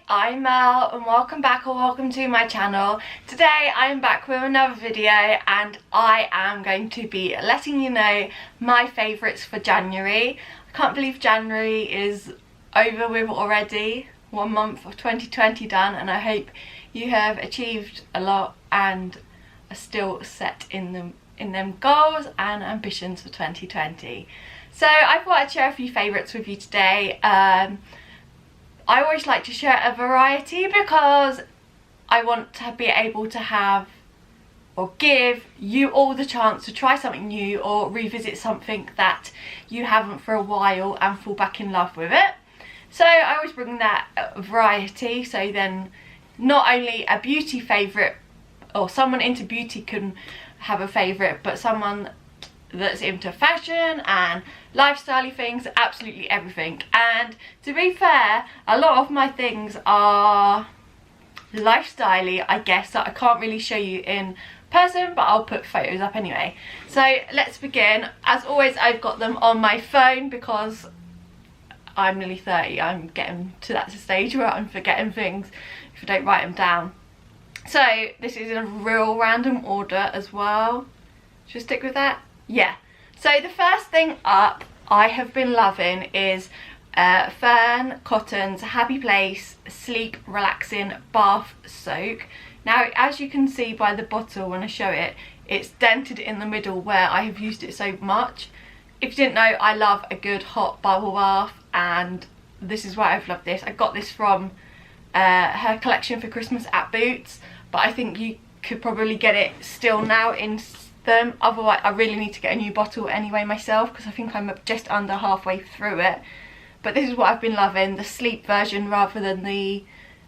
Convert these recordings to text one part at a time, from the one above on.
I'm Mel and welcome back or welcome to my channel. Today I'm back with another video and I am going to be letting you know my favourites for January. I can't believe January is over with already. 1 month of 2020 done, and I hope you have achieved a lot and are still set in them goals and ambitions for 2020. So I thought I'd share a few favourites with you today. I always like to share a variety because I want to be able to have or give you all the chance to try something new or revisit something that you haven't for a while and fall back in love with it. So I always bring that variety, so then not only a beauty favourite or someone into beauty can have a favourite, but someone that's into fashion and lifestyle things, absolutely everything. And to be fair, a lot of my things are lifestyle-y, I guess, that I can't really show you in person, but I'll put photos up anyway. So let's begin. As always, I've got them on my phone because I'm nearly 30. I'm getting to that stage where I'm forgetting things if I don't write them down. So this is in a real random order as well. Should I stick with that? Yeah. So the first thing up I have been loving is Fern Cotton's Happy Place Sleep Relaxing Bath Soak. Now, as you can see by the bottle when I show it, it's dented in the middle where I have used it so much. If you didn't know, I love a good hot bubble bath, and this is why I've loved this. I got this from her collection for Christmas at Boots, but I think you could probably get it still now in them. Otherwise, I really need to get a new bottle anyway myself because I think I'm just under halfway through it. But this is what I've been loving, the sleep version rather than the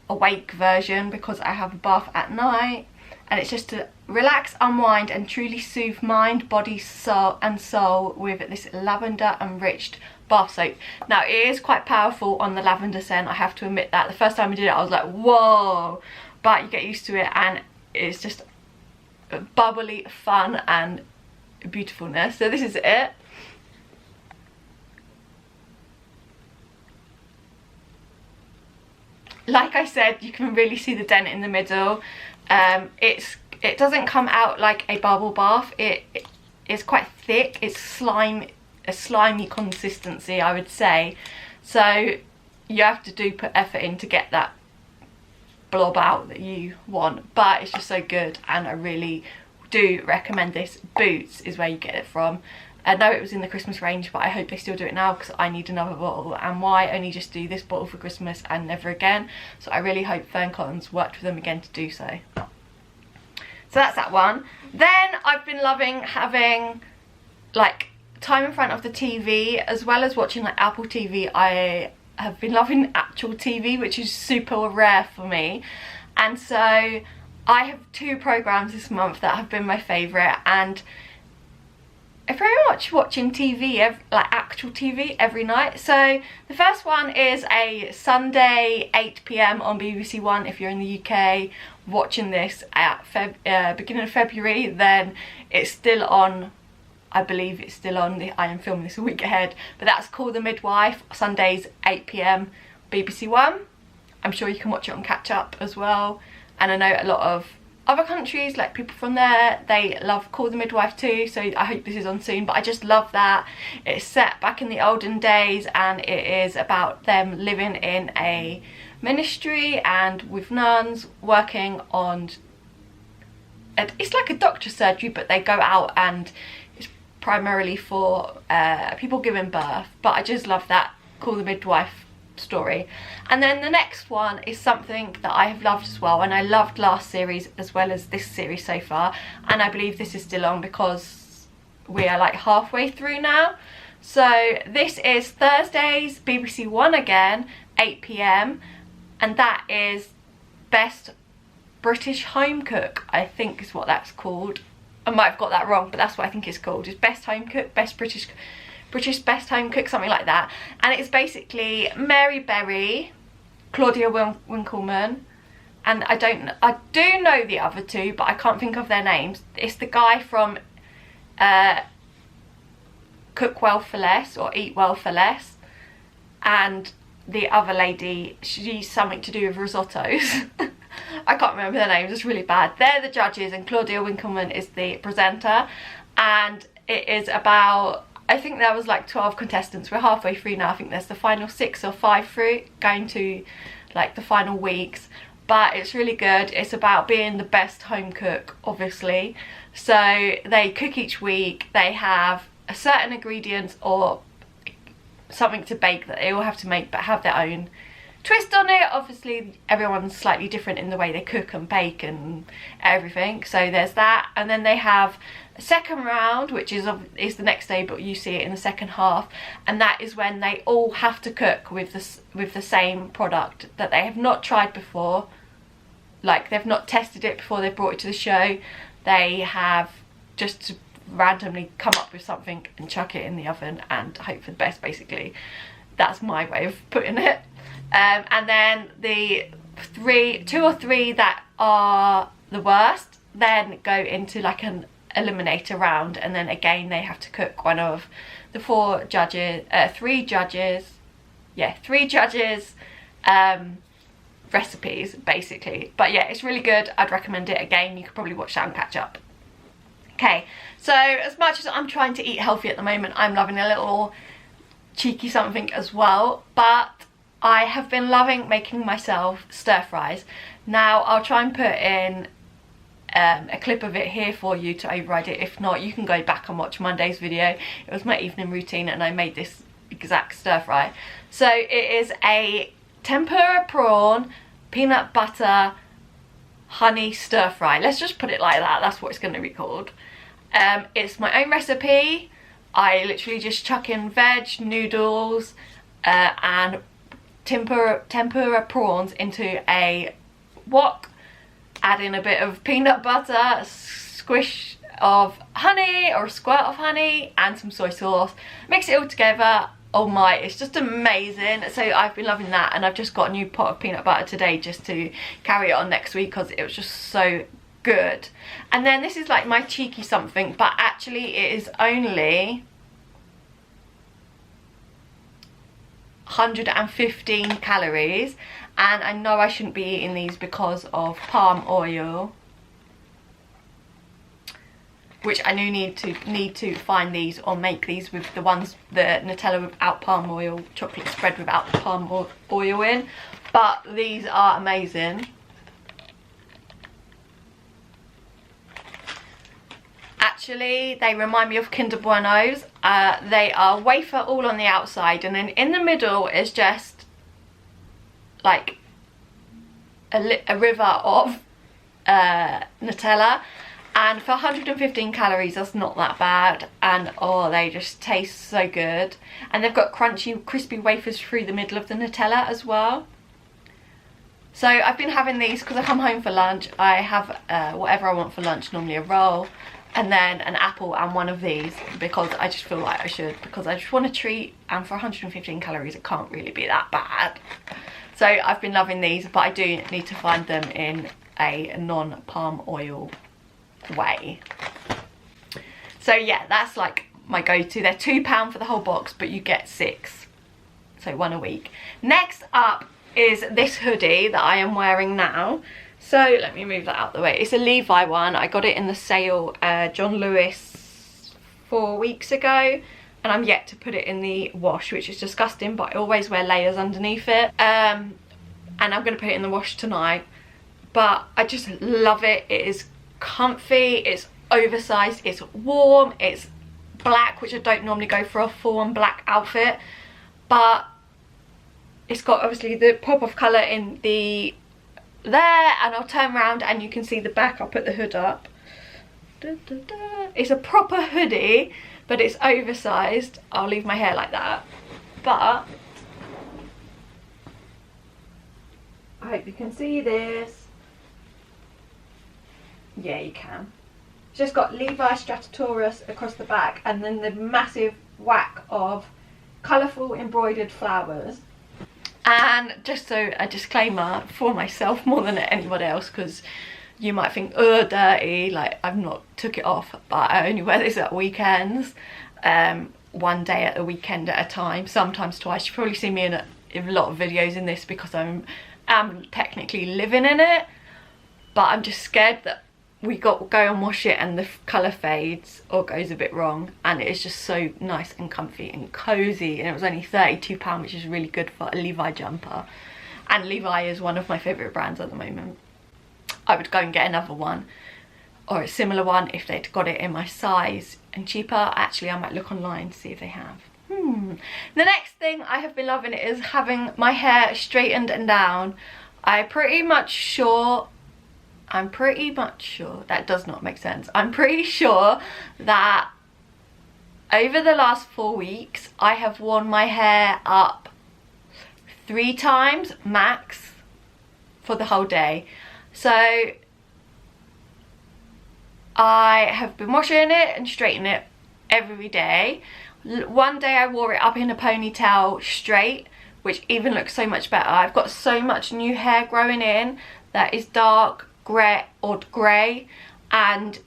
awake version, because I have a bath at night, and it's just to relax, unwind and truly soothe mind, body, soul with this lavender enriched bath soap. Now, it is quite powerful on the lavender scent, I have to admit that. The first time I did it I was like, whoa, but you get used to it and it's just bubbly fun and beautifulness. So this is it. Like I said, you can really see the dent in the middle. It doesn't come out like a bubble bath. It is quite thick. It's a slimy consistency, I would say. So you have to put effort in to get that blob out that you want, but it's just so good and I really do recommend this. Boots is where you get it from. I know it was in the Christmas range, but I hope they still do it now because I need another bottle, and why only just do this bottle for Christmas and never again? So I really hope Fern Cotton's worked with them again to do so. So that's that one. Then I've been loving having like time in front of the TV as well as watching like Apple TV. I have been loving actual TV, which is super rare for me, and so I have 2 programs this month that have been my favourite, and I very much watching TV, like actual TV, every night. So the first one is a Sunday 8 PM on BBC One. If you're in the UK watching this at beginning of February, then it's still on. I believe it's still on. I am filming this a week ahead, but that's called The Midwife, Sundays 8 PM BBC One. I'm sure you can watch it on catch up as well, and I know a lot of other countries, like people from there, they love Call the Midwife too, so I hope this is on soon. But I just love that it's set back in the olden days and it is about them living in a ministry and with nuns working on, it's like a doctor's surgery, but they go out and it's primarily for people giving birth. But I just love that Call the Midwife story. And then the next one is something that I have loved as well, and I loved last series as well as this series so far, and I believe this is still on because we are like halfway through now. So this is Thursdays BBC One again, 8 PM, and that is Best British Home Cook, I think is what that's called. I might have got that wrong, but that's what I think it's called. It's Best Home Cook, Best British Best Home Cook, something like that. And it's basically Mary Berry, Claudia Winkleman, and I do know the other 2, but I can't think of their names. It's the guy from Cook Well for Less or Eat Well for Less, and the other lady, she's something to do with risottos. I can't remember their names, it's really bad. They're the judges and Claudia Winkleman is the presenter, and it is about, I think there was like 12 contestants. We're halfway through now. I think there's the final 6 or 5 through, going to like the final weeks. But it's really good. It's about being the best home cook, obviously. So they cook each week. They have a certain ingredients or something to bake that they all have to make, but have their own twist on it. Obviously everyone's slightly different in the way they cook and bake and everything, so there's that. And then they have a second round, which is the next day, but you see it in the second half, and that is when they all have to cook with the same product that they have not tried before, like they've not tested it before they've brought it to the show. They have just to randomly come up with something and chuck it in the oven and hope for the best, basically. That's my way of putting it. And then the 2 or 3 that are the worst then go into like an eliminator round, and then again they have to cook one of the 3 judges recipes, basically. But yeah, it's really good. I'd recommend it. Again, you could probably watch that and catch up. Okay, so as much as I'm trying to eat healthy at the moment, I'm loving a little cheeky something as well. But I have been loving making myself stir fries. Now I'll try and put in a clip of it here for you to override it. If not, you can go back and watch Monday's video. It was my evening routine and I made this exact stir fry. So it is a tempura prawn, peanut butter, honey stir fry. Let's just put it like that. That's what it's going to be called. It's my own recipe. I literally just chuck in veg, noodles, and tempura prawns into a wok, add in a bit of peanut butter, a squish of honey or a squirt of honey, and some soy sauce. Mix it all together. Oh my, it's just amazing. So I've been loving that, and I've just got a new pot of peanut butter today just to carry it on next week because it was just so good. And then this is like my cheeky something, but actually it is only 115 calories, and I know I shouldn't be eating these because of palm oil, which I do need to find these or make these with the Nutella without palm oil, chocolate spread without the palm oil in. But these are amazing. Actually, they remind me of Kinder Buenos. They are wafer all on the outside, and then in the middle is just like a river of Nutella. And for 115 calories, that's not that bad. And oh, they just taste so good. And they've got crunchy, crispy wafers through the middle of the Nutella as well. So I've been having these because I come home for lunch. I have whatever I want for lunch, normally a roll, and then an apple and one of these, because I just feel like I should, because I just want a treat, and for 115 calories it can't really be that bad. So I've been loving these, but I do need to find them in a non-palm oil way. So yeah, that's like my go-to. They're £2 for the whole box, but you get 6, so 1 a week. Next up is this hoodie that I am wearing now. So let me move that out the way. It's a Levi one. I got it in the sale John Lewis 4 weeks ago, and I'm yet to put it in the wash, which is disgusting, but I always wear layers underneath it. And I'm going to put it in the wash tonight. But I just love it. It is comfy, it's oversized, it's warm, it's black, which I don't normally go for a full-on black outfit, but it's got obviously the pop of colour in the there, and I'll turn around and you can see the back. I'll put the hood up. It's a proper hoodie, but it's oversized. I'll leave my hair like that, but I hope you can see this. Yeah, you can. It's just got Levi Stratotaurus across the back, and then the massive whack of colourful embroidered flowers. And just so a disclaimer for myself more than anybody else, because you might think, oh, dirty, like I've not took it off, but I only wear this at weekends, one day at a weekend at a time, sometimes twice. You probably see me in a lot of videos in this because I'm technically living in it, but I'm just scared that we go and wash it and the colour fades or goes a bit wrong, and it's just so nice and comfy and cosy, and it was only £32, which is really good for a Levi jumper, and Levi is one of my favourite brands at the moment. I would go and get another one or a similar one if they'd got it in my size and cheaper. Actually, I might look online to see if they have. The next thing I have been loving is having my hair straightened and down. I'm pretty much sure, that does not make sense. I'm pretty sure that over the last 4 weeks, I have worn my hair up 3 times max for the whole day. So I have been washing it and straightening it every day. One day I wore it up in a ponytail straight, which even looks so much better. I've got so much new hair growing in that is dark grey, and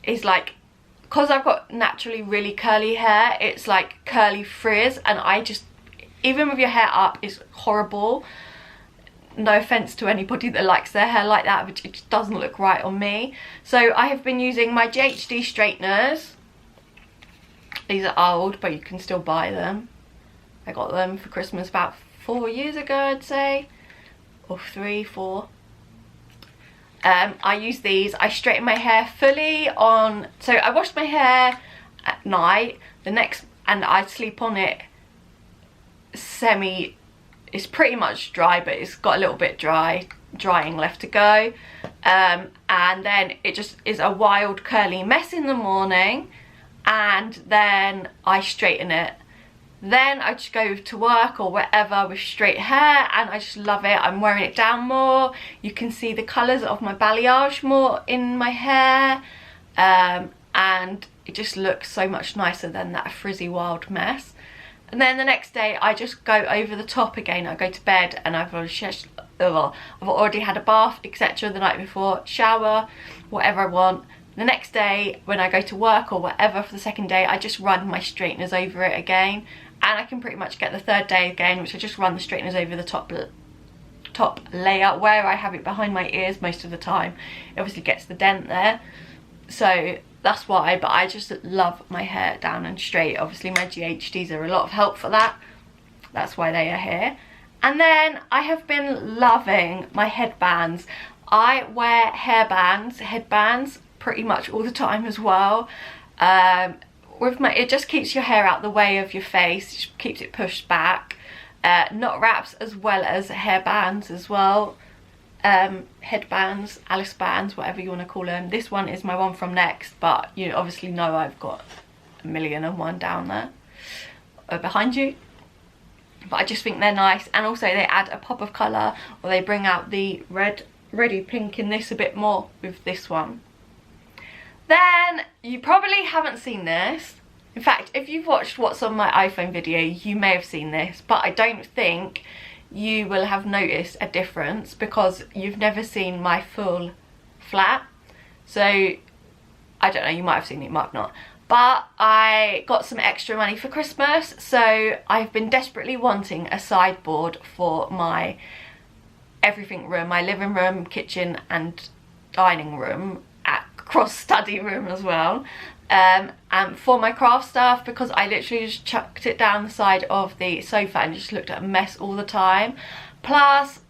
is like, because I've got naturally really curly hair, it's like curly frizz, and I just, even with your hair up, it's horrible. No offense to anybody that likes their hair like that, but it just doesn't look right on me. So I have been using my GHD straighteners. These are old, but you can still buy them. I got them for Christmas about 4 years ago, I'd say, or 3, 4. I use these. I straighten my hair fully on, so I wash my hair at night, and I sleep on it it's pretty much dry, but it's got a little bit drying left to go, and then it just is a wild curly mess in the morning, and then I straighten it. Then I just go to work or wherever with straight hair, and I just love it. I'm wearing it down more. You can see the colours of my balayage more in my hair, and it just looks so much nicer than that frizzy wild mess. And then the next day I just go over the top again. I go to bed and I've already had a bath, etc. the night before, shower, whatever I want. The next day when I go to work or whatever for the second day, I just run my straighteners over it again, and I can pretty much get the third day again, which I just run the straighteners over the top layer where I have it behind my ears most of the time. It obviously gets the dent there, so that's why. But I just love my hair down and straight. Obviously my GHDs are a lot of help for that. That's why they are here. And then I have been loving my headbands. I wear headbands pretty much all the time as well. It just keeps your hair out the way of your face, it just keeps it pushed back. Knot wraps as well as hairbands as well. Headbands, Alice bands, whatever you want to call them. This one is my one from Next, but you obviously know I've got 1,000,001 down there behind you. But I just think they're nice, and also they add a pop of colour, or they bring out the reddy pink in this a bit more with this one. Then you probably haven't seen this. In fact, if you've watched what's on my iPhone video, you may have seen this, but I don't think you will have noticed a difference because you've never seen my full flat. So I don't know, you might have seen it, you might have not. But I got some extra money for Christmas, so I've been desperately wanting a sideboard for my everything room, my living room, kitchen and dining room, cross study room as well, and for my craft stuff, because I literally just chucked it down the side of the sofa and just looked at a mess all the time. Plus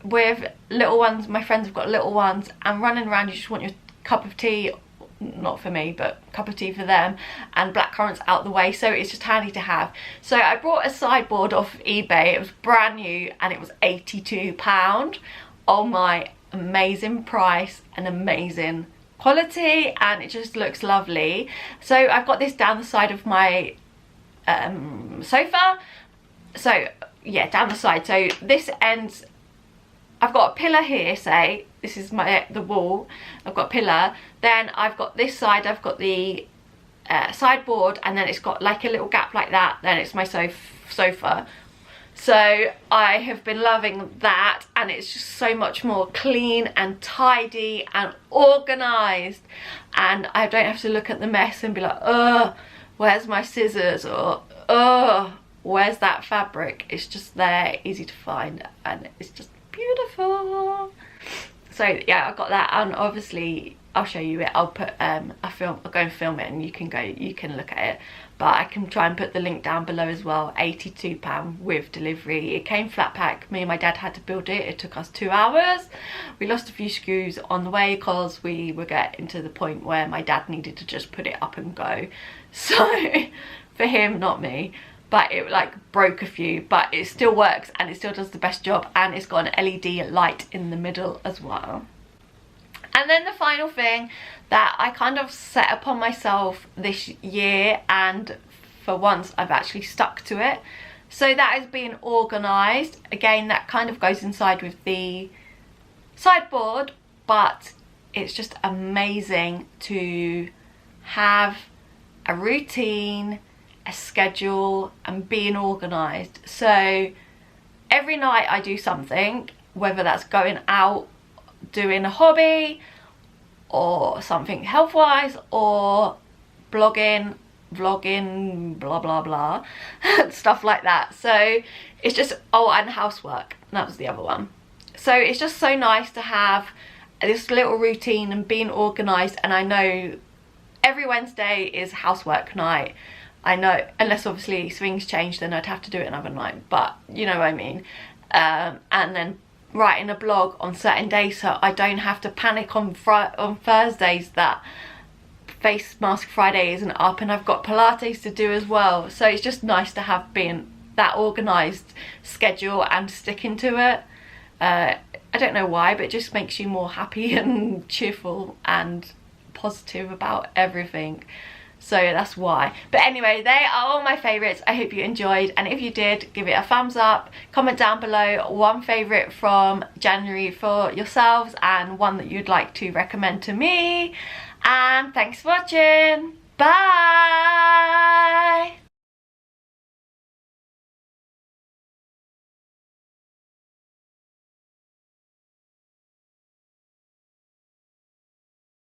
with little ones, my friends have got little ones, and running around you just want your cup of tea, not for me but cup of tea for them, and blackcurrants out the way, so it's just handy to have. So I brought a sideboard off eBay. It was brand new and it was £82. Oh my, amazing price and amazing quality, and it just looks lovely. So I've got this down the side of my sofa, so yeah, down the side. So this ends, I've got a pillar here, say this is the wall, I've got a pillar, then I've got this side, I've got the sideboard, and then it's got like a little gap like that, then it's my sofa. So I have been loving that, and it's just so much more clean and tidy and organised, and I don't have to look at the mess and be like, oh, where's my scissors, or oh, where's that fabric? It's just there, easy to find, and it's just beautiful. So yeah, I got that, and obviously I'll show you it. I'll put I'll go and film it, and you can look at it, but I can try and put the link down below as well. £82 with delivery. It came flat pack. Me and my dad had to build it. It took us 2 hours. We lost a few screws on the way because we were getting to the point where my dad needed to just put it up and go. So for him, not me, but it like broke a few, but it still works and it still does the best job, and it's got an LED light in the middle as well. And then the final thing that I kind of set upon myself this year, and for once I've actually stuck to it, so that is being organised. Again, that kind of goes inside with the sideboard, but it's just amazing to have a routine, a schedule, and being organised. So every night I do something, whether that's going out, doing a hobby, or something health-wise, or blogging, vlogging, blah blah blah, stuff like that. So it's just, oh, and housework, that was the other one. So it's just so nice to have this little routine and being organised. And I know every Wednesday is housework night. I know, unless obviously things change, then I'd have to do it another night, but you know what I mean. And then writing a blog on certain days, so I don't have to panic on Thursdays that Face Mask Friday isn't up, and I've got Pilates to do as well. So it's just nice to have being that organised schedule and sticking to it. I don't know why, but it just makes you more happy and cheerful and positive about everything. So that's why. But anyway, they are all my favourites. I hope you enjoyed, and if you did, give it a thumbs up. Comment down below one favourite from January for yourselves and one that you'd like to recommend to me. And thanks for watching. Bye!